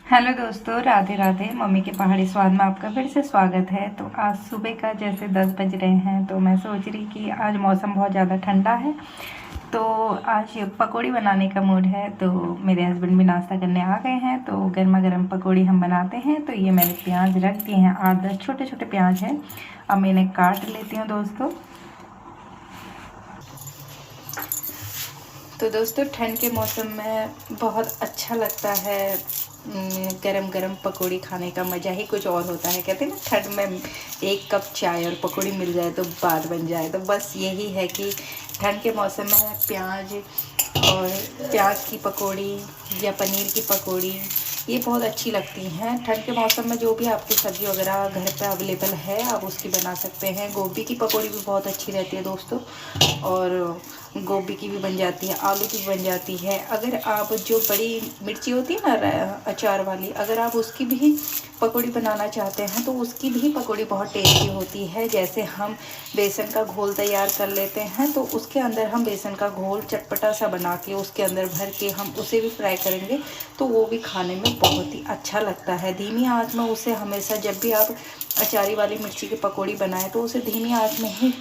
Hello दोस्तों, Radhe Radhe. Mummy के पहाड़ी स्वाद में आपका फिर से स्वागत है। तो आज सुबह का जैसे 10 बज रहे हैं, तो मैं सोच रही कि आज मौसम बहुत ज़्यादा ठंडा है, तो आज पकौड़ी बनाने का मूड है। तो मेरे हस्बैंड भी नाश्ता करने आ गए हैं, तो गर्मा गर्म पकौड़ी हम बनाते हैं। तो ये मैंने प्याज रख दिए हैं, 8-10 छोटे छोटे प्याज हैं। अब मैं इन्हें काट लेती हूँ दोस्तों। तो दोस्तों, ठंड के मौसम में बहुत अच्छा लगता है गरम गरम पकौड़ी खाने का मज़ा ही कुछ और होता है। कहते हैं ना, ठंड में एक कप चाय और पकौड़ी मिल जाए तो बात बन जाए। तो बस यही है कि ठंड के मौसम में प्याज की पकौड़ी या पनीर की पकौड़ी ये बहुत अच्छी लगती हैं। ठंड के मौसम में जो भी आपकी सब्ज़ी वगैरह घर पे अवेलेबल है, आप उसकी बना सकते हैं। गोभी की पकौड़ी भी बहुत अच्छी रहती है दोस्तों, और गोभी की भी बन जाती है, आलू की भी बन जाती है। अगर आप जो बड़ी मिर्ची होती है ना अचार वाली, अगर आप उसकी भी पकौड़ी बनाना चाहते हैं तो उसकी भी पकौड़ी बहुत टेस्टी होती है। जैसे हम बेसन का घोल तैयार कर लेते हैं, तो उसके अंदर हम बेसन का घोल चटपटा सा बना के उसके अंदर भर के हम उसे भी फ्राई करेंगे, तो वो भी खाने में बहुत ही अच्छा लगता है। धीमी आंच में उसे हमेशा, जब भी आप अचारी वाली मिर्ची की पकौड़ी बनाएं तो उसे धीमी आंच में ही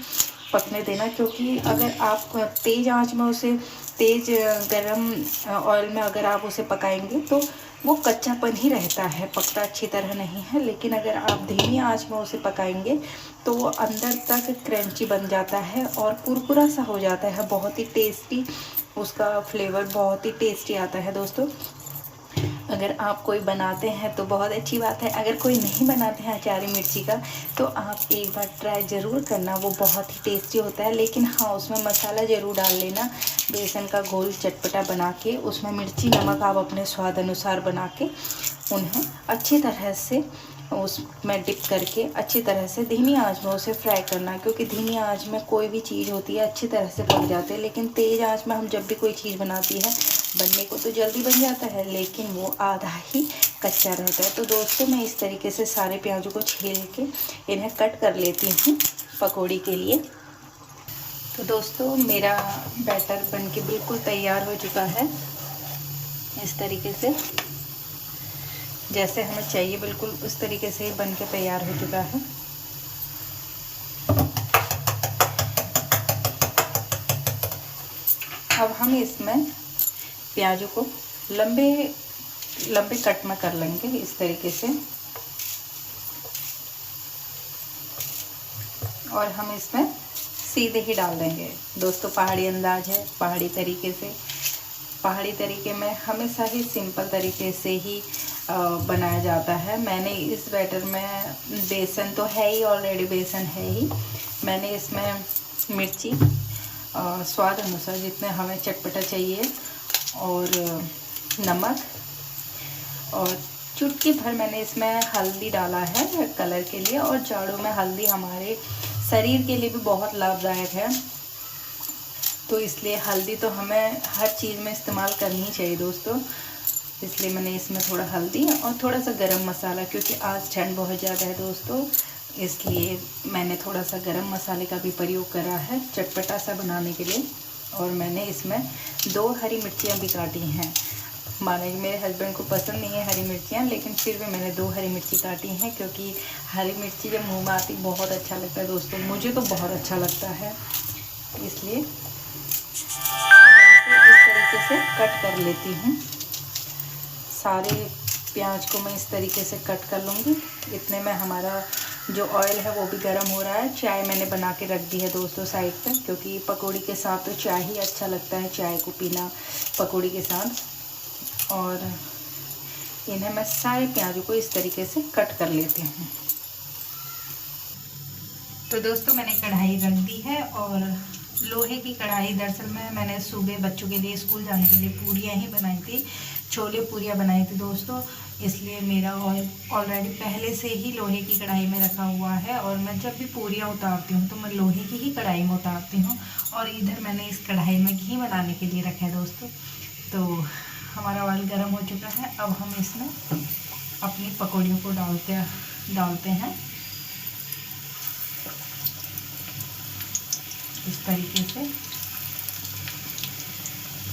पकने देना, क्योंकि अगर आप तेज़ आंच में उसे तेज़ गरम ऑयल में अगर आप उसे पकाएंगे तो वो कच्चापन ही रहता है, पकता अच्छी तरह नहीं है। लेकिन अगर आप धीमी आंच में उसे पकाएंगे तो वो अंदर तक क्रंची बन जाता है और कुरकुरा सा हो जाता है, बहुत ही टेस्टी, उसका फ्लेवर बहुत ही टेस्टी आता है दोस्तों। अगर आप कोई बनाते हैं तो बहुत अच्छी बात है, अगर कोई नहीं बनाते हैं अचारी मिर्ची का तो आप एक बार ट्राई ज़रूर करना, वो बहुत ही टेस्टी होता है। लेकिन हाँ, उसमें मसाला ज़रूर डाल लेना, बेसन का घोल चटपटा बना के उसमें मिर्ची नमक आप अपने स्वाद अनुसार बना के उन्हें अच्छी तरह से उसमें डिप करके अच्छी तरह से धीमी आंच में उसे फ्राई करना, क्योंकि धीमी आंच में कोई भी चीज़ होती है अच्छी तरह से पक जाते हैं। लेकिन तेज़ आंच में हम जब भी कोई चीज़ बनाती है, बनने को तो जल्दी बन जाता है लेकिन वो आधा ही कच्चा रहता है। तो दोस्तों, मैं इस तरीके से सारे प्याजों को छील के इन्हें कट कर लेती हूँ पकौड़ी के लिए। तो दोस्तों, मेरा बैटर बनके बिल्कुल तैयार हो चुका है। इस तरीके से जैसे हमें चाहिए बिल्कुल उस तरीके से बन के तैयार हो चुका है। अब हम इसमें प्याजों को लंबे लंबे कट में कर लेंगे इस तरीके से, और हम इसमें सीधे ही डाल देंगे दोस्तों। पहाड़ी अंदाज है, पहाड़ी तरीके से, पहाड़ी तरीके में हमेशा ही सिंपल तरीके से ही बनाया जाता है। मैंने इस बैटर में बेसन तो है ही, ऑलरेडी बेसन है ही। मैंने इसमें मिर्ची स्वाद अनुसार जितने हमें चटपटा चाहिए, और नमक, और चुटकी भर मैंने इसमें हल्दी डाला है कलर के लिए। और जाड़ों में हल्दी हमारे शरीर के लिए भी बहुत लाभदायक है, तो इसलिए हल्दी तो हमें हर चीज़ में इस्तेमाल करनी ही चाहिए दोस्तों। इसलिए मैंने इसमें थोड़ा हल्दी और थोड़ा सा गरम मसाला, क्योंकि आज ठंड बहुत ज़्यादा है दोस्तों, इसलिए मैंने थोड़ा सा गरम मसाले का भी प्रयोग करा है चटपटा सा बनाने के लिए। और मैंने इसमें 2 हरी मिर्चियाँ भी काटी हैं। माने मेरे हस्बैंड को पसंद नहीं है हरी मिर्चियाँ, लेकिन फिर भी मैंने 2 हरी मिर्ची काटी हैं, क्योंकि हरी मिर्ची जब मुँह में आती बहुत अच्छा लगता है दोस्तों, मुझे तो बहुत अच्छा लगता है। इसलिए मैं इसे इस तरीके से कट कर लेती हूँ। सारे प्याज को मैं इस तरीके से कट कर लूँगी। इतने में हमारा जो ऑयल है वो भी गर्म हो रहा है। चाय मैंने बना के रख दी है दोस्तों साइड पे, क्योंकि पकौड़ी के साथ तो चाय ही अच्छा लगता है, चाय को पीना पकौड़ी के साथ। और इन्हें मैं सारे प्याजों को इस तरीके से कट कर लेती हूँ। तो दोस्तों, मैंने कढ़ाई रख दी है, और लोहे की कढ़ाई। दरअसल में मैंने सुबह बच्चों के लिए स्कूल जाने के लिए पूरियाँ ही बनाई थी, छोले पूरियाँ बनाई थी दोस्तों। इसलिए मेरा ऑयल ऑलरेडी पहले से ही लोहे की कढ़ाई में रखा हुआ है, और मैं जब भी पूरियाँ उतारती हूँ तो मैं लोहे की ही कढ़ाई में उतारती हूँ। और इधर मैंने इस कढ़ाई में घी बनाने के लिए रखा है दोस्तों। तो हमारा ऑयल गर्म हो चुका है। अब हम इसमें अपनी पकौड़ियों को डालते हैं इस तरीके से।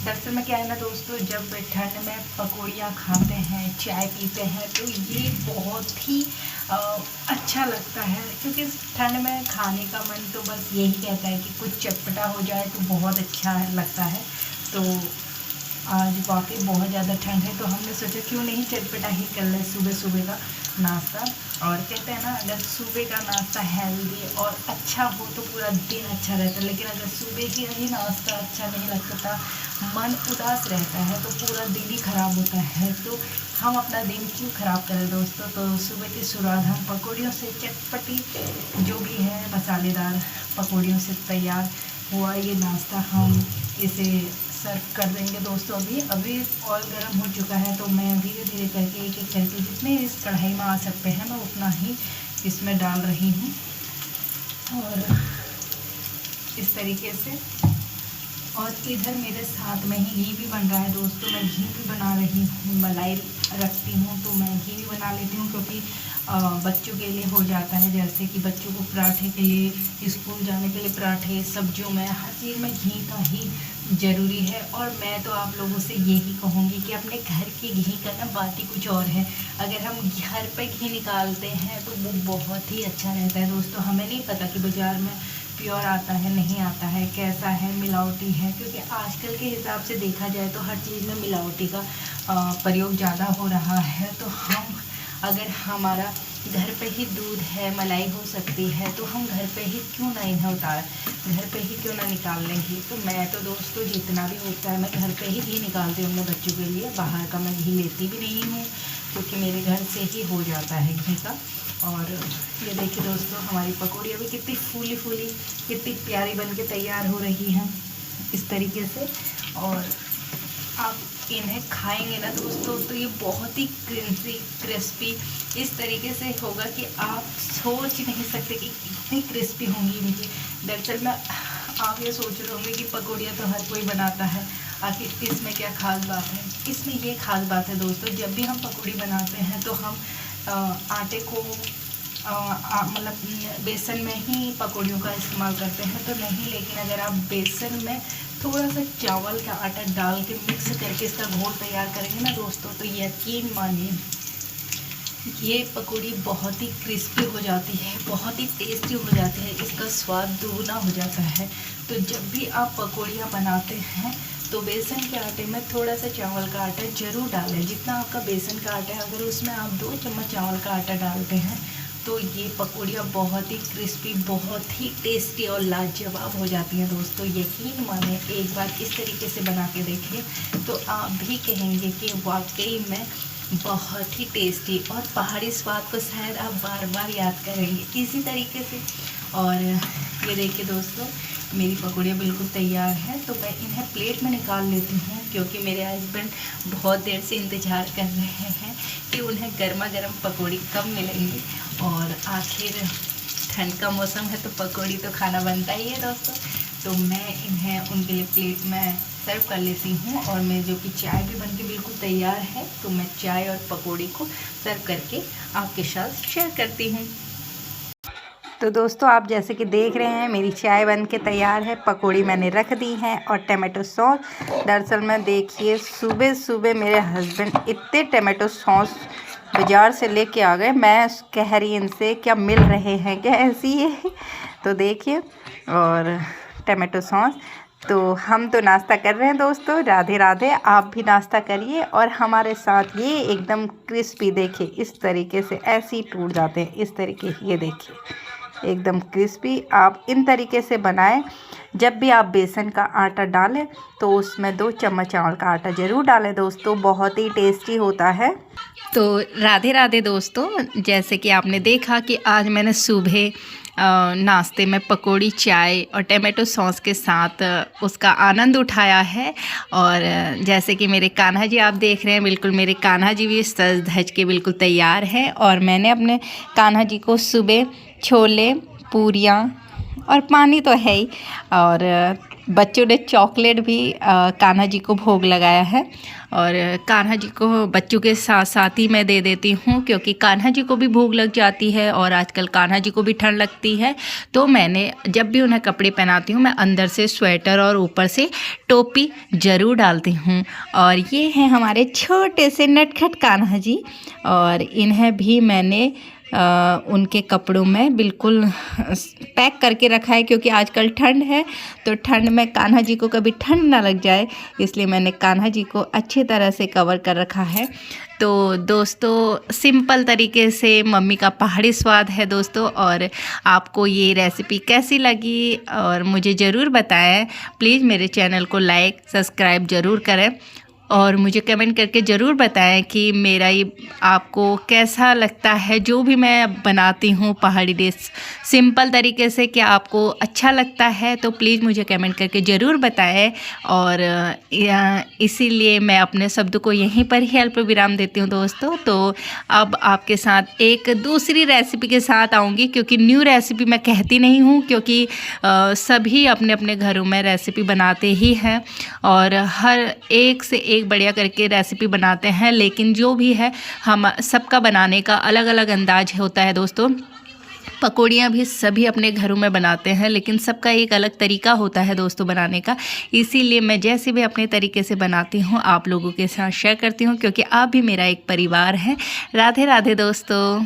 दरअसल में क्या है ना दोस्तों, जब ठंड में पकौड़ियाँ खाते हैं, चाय पीते हैं, तो ये बहुत ही अच्छा लगता है, क्योंकि ठंड में खाने का मन तो बस यही कहता है कि कुछ चटपटा हो जाए तो बहुत अच्छा लगता है। तो आज वाकई बहुत ज़्यादा ठंड है, तो हमने सोचा क्यों नहीं चटपटा ही कर ले सुबह सुबह का नाश्ता। और कहते हैं ना, अगर सुबह का नाश्ता हेल्दी और अच्छा हो तो पूरा दिन अच्छा रहता है, लेकिन अगर सुबह ही नाश्ता अच्छा नहीं लगता, मन उदास रहता है, तो पूरा दिन ही ख़राब होता है। तो हम अपना दिन क्यों ख़राब करें दोस्तों। तो सुबह की शुरुआत हम पकौड़ियों से, चटपटी जो भी है मसालेदार पकौड़ियों से तैयार हुआ ये नाश्ता हम इसे सर्व कर देंगे दोस्तों। अभी ऑयल गर्म हो चुका है, तो मैं धीरे धीरे करके एक एक करके जितने इस कढ़ाई में आ सकते हैं मैं उतना ही इसमें डाल रही हूँ। और इस तरीके से, और इधर मेरे साथ में ही घी भी बन रहा है दोस्तों। मैं घी भी बना रही हूँ, मलाई रखती हूँ तो मैं घी भी बना लेती हूँ, क्योंकि बच्चों के लिए हो जाता है, जैसे कि बच्चों को पराठे के लिए, स्कूल जाने के लिए पराठे, सब्जियों में, हर चीज़ में घी का ही ज़रूरी है। और मैं तो आप लोगों से यही कहूँगी कि अपने घर के घी का ना बात ही कुछ और है। अगर हम घर पे घी निकालते हैं तो वो बहुत ही अच्छा रहता है दोस्तों। हमें नहीं पता कि बाज़ार में प्योर आता है, नहीं आता है, कैसा है, मिलावटी है, क्योंकि आजकल के हिसाब से देखा जाए तो हर चीज़ में मिलावटी का प्रयोग ज़्यादा हो रहा है। तो हम, अगर हमारा घर पे ही दूध है, मलाई हो सकती है, तो हम घर पे ही क्यों ना इन्हें उतार, घर पे ही क्यों ना निकाल लेंगे। तो मैं तो दोस्तों जितना भी होता है मैं घर पे ही घी निकालती हूँ अपने बच्चों के लिए। बाहर का मैं घी लेती भी नहीं हूँ, क्योंकि मेरे घर से ही हो जाता है घी का। और ये देखिए दोस्तों, हमारी पकौड़ी अभी कितनी फूली फूली, कितनी प्यारी बन के तैयार हो रही हैं इस तरीके से। और आप इन्हें खाएंगे ना दोस्तों तो ये बहुत ही क्रिस्पी इस तरीके से होगा कि आप सोच ही नहीं सकते कि इतनी क्रिस्पी होंगी इनकी। दरअसल में आप ये सोच रहे होंगे कि पकौड़ियाँ तो हर कोई बनाता है, आखिर इसमें क्या ख़ास बात है। इसमें ये ख़ास बात है दोस्तों, जब भी हम पकौड़ी बनाते हैं तो हम आटे को मतलब बेसन में ही पकौड़ियों का इस्तेमाल करते हैं तो नहीं, लेकिन अगर आप बेसन में थोड़ा सा चावल का आटा डाल के मिक्स करके इसका घोल तैयार करेंगे ना दोस्तों, तो यकीन मानिए ये पकौड़ी बहुत ही क्रिस्पी हो जाती है, बहुत ही टेस्टी हो जाती है, इसका स्वाद दुगना हो जाता है। तो जब भी आप पकौड़ियाँ बनाते हैं तो बेसन के आटे में थोड़ा सा चावल का आटा ज़रूर डालें। जितना आपका बेसन का आटा है, अगर उसमें आप 2 चम्मच चावल का आटा डालते हैं तो ये पकौड़ियाँ बहुत ही क्रिस्पी, बहुत ही टेस्टी और लाजवाब हो जाती हैं दोस्तों। यकीन माने, एक बार इस तरीके से बना के देखिए तो आप भी कहेंगे कि वाकई में बहुत ही टेस्टी, और पहाड़ी स्वाद को शायद आप बार बार याद करेंगे इसी तरीके से। और ये देखिए दोस्तों, मेरी पकौड़ियाँ बिल्कुल तैयार हैं, तो मैं इन्हें प्लेट में निकाल लेती हूँ, क्योंकि मेरे हस्बैंड बहुत देर से इंतज़ार कर रहे हैं कि उन्हें गर्मा गर्म पकौड़ी कब मिलेंगी। और आखिर ठंड का मौसम है तो पकौड़ी तो खाना बनता ही है दोस्तों। तो मैं इन्हें उनके लिए प्लेट में सर्व कर लेती हूँ। और मैं जो कि चाय भी बनके बिल्कुल तैयार है, तो मैं चाय और पकौड़ी को सर्व करके आपके साथ शेयर करती हूँ। तो दोस्तों, आप जैसे कि देख रहे हैं मेरी चाय बन के तैयार है, पकौड़ी मैंने रख दी हैं और टमाटो सॉस। दरअसल में देखिए, सुबह सुबह मेरे हस्बैंड इतने टमाटो सॉस बाज़ार से लेके आ गए। मैं कह रही इनसे क्या मिल रहे हैं क्या ऐसी है। तो देखिए, और टमाटो सॉस, तो हम तो नाश्ता कर रहे हैं दोस्तों। राधे राधे, आप भी नाश्ता करिए और हमारे साथ। ये एकदम क्रिस्पी, देखिए इस तरीके से ऐसे ही टूट जाते हैं, इस तरीके, ये देखिए एकदम क्रिस्पी। आप इन तरीके से बनाएं। जब भी आप बेसन का आटा डालें तो उसमें 2 चम्मच चावल का आटा ज़रूर डालें दोस्तों, बहुत ही टेस्टी होता है। तो राधे राधे दोस्तों, जैसे कि आपने देखा कि आज मैंने सुबह नाश्ते में पकौड़ी, चाय और टमाटो सॉस के साथ उसका आनंद उठाया है। और जैसे कि मेरे कान्हा जी आप देख रहे हैं, बिल्कुल मेरे कान्हा जी भी सज धज के बिल्कुल तैयार हैं। और मैंने अपने कान्हा जी को सुबह छोले, पूरियाँ और पानी तो है ही, और बच्चों ने चॉकलेट भी कान्हा जी को भोग लगाया है। और कान्हा जी को बच्चों के साथ साथ ही मैं दे देती हूँ, क्योंकि कान्हा जी को भी भूख लग जाती है और आजकल कान्हा जी को भी ठंड लगती है। तो मैंने जब भी उन्हें कपड़े पहनाती हूँ, मैं अंदर से स्वेटर और ऊपर से टोपी ज़रूर डालती हूँ। और ये हैं हमारे छोटे से नटखट कान्हा जी, और इन्हें भी मैंने उनके कपड़ों में बिल्कुल पैक करके रखा है, क्योंकि आजकल ठंड है तो ठंड में कान्हा जी को कभी ठंड ना लग जाए, इसलिए मैंने कान्हा जी को अच्छी तरह से कवर कर रखा है। तो दोस्तों सिंपल तरीके से मम्मी का पहाड़ी स्वाद है दोस्तों। और आपको ये रेसिपी कैसी लगी और मुझे ज़रूर बताएं। प्लीज़ मेरे चैनल को लाइक सब्सक्राइब ज़रूर करें और मुझे कमेंट करके ज़रूर बताएं कि मेरा ये आपको कैसा लगता है, जो भी मैं बनाती हूँ पहाड़ी डिश सिंपल तरीके से, क्या आपको अच्छा लगता है। तो प्लीज़ मुझे कमेंट करके ज़रूर बताएं। और इसीलिए मैं अपने शब्द को यहीं पर ही अल्प विराम देती हूँ दोस्तों। तो अब आपके साथ एक दूसरी रेसिपी के साथ आऊँगी, क्योंकि न्यू रेसिपी मैं कहती नहीं हूँ, क्योंकि सभी अपने अपने घरों में रेसिपी बनाते ही हैं और हर एक से एक बढ़िया करके रेसिपी बनाते हैं। लेकिन जो भी है हम सबका बनाने का अलग अलग अंदाज होता है दोस्तों। पकौड़ियाँ भी सभी अपने घरों में बनाते हैं, लेकिन सबका एक अलग तरीका होता है दोस्तों बनाने का। इसीलिए मैं जैसे भी अपने तरीके से बनाती हूँ आप लोगों के साथ शेयर करती हूँ, क्योंकि आप भी मेरा एक परिवार है। राधे राधे दोस्तों।